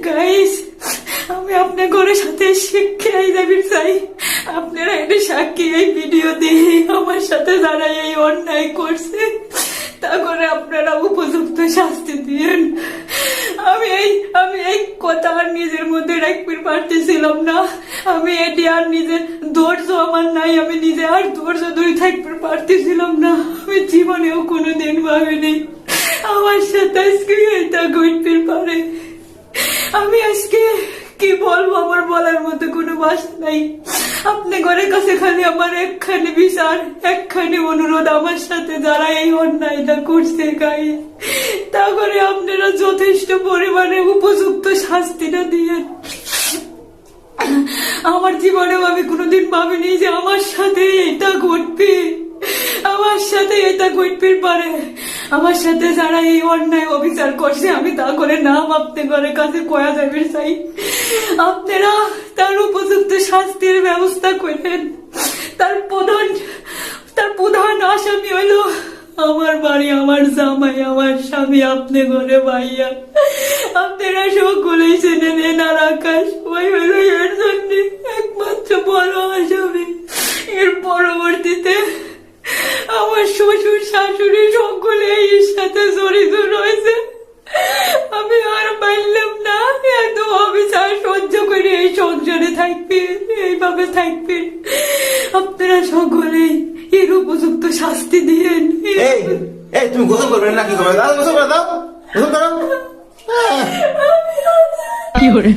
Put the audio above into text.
Guys, আমি আপনার ঘরের সাথে শিক্ষাই যাবি চাই। আপনারা এটা সাক্ষী, এই ভিডিও দিয়ে আমার সাথে যারা এই অন্যায় করছে তা করে আপনারা উপযুক্ত শাস্তি দিয়েন। আমি এই কথা আর নিজের মধ্যে রাখতে পারতেছিলাম না। আমি এটি আর নিজের ধৈর্য আমার নাই, আমি নিজে আর ধৈর্য ধরে থাকতে পারতেছিলাম না। আমি জীবনেও কোনোদিন ভাবিনি আমার সাথে আজকে এটা ঘটতে পারে। আমি আজকে কি বলবো, আমার বলার মতো কোনো ভাষা নাই। আপনি ঘরের কাছে খালি আমার একখানি বিচার, একখানি অনুরোধ, আমার সাথে যারা এই অন্যায়টা করছে গায়ে তা করে আপনারা যথেষ্ট পরিমাণে উপযুক্ত শাস্তিটা দিয়ে। আমার জীবনেও আমি কোনোদিন ভাবিনি যে আমার সাথে এটা ঘটবে, আমার সাথে এটা ঘটতে পারে। আমার সাথে যারা এই অন্যায় অবিচার করছে আমি তা করে নাম আপনার ঘরের কাছে কয়া যাবে চাই। আপনারা তার উপযুক্ত শাস্তির ব্যবস্থা করেন। তার প্রধান আসামি হইল আমার বাড়ি, আমার জামাই, আমার স্বামী, আপনি ঘরে ভাইয়া। আপনারা সকলেই চেনেন এনার আকাশ, ওই হইল এর জন্য একমাত্র বড় আসামি। এর পরবর্তীতে আমার শ্বশুর শাশুড়ি সকলে এর সাথে জড়িত রয়েছে। আমি আর পারলাম না এত অবিচার সহ্য করে এই সংসারে থাকবে, এইভাবে থাকবে। আপনারা সকলেই এর উপযুক্ত শাস্তি দিয়েন। এই তুমি গোসল করবে না কি করবে? দাও গোসল করে দাও, গোসল করো। কি করে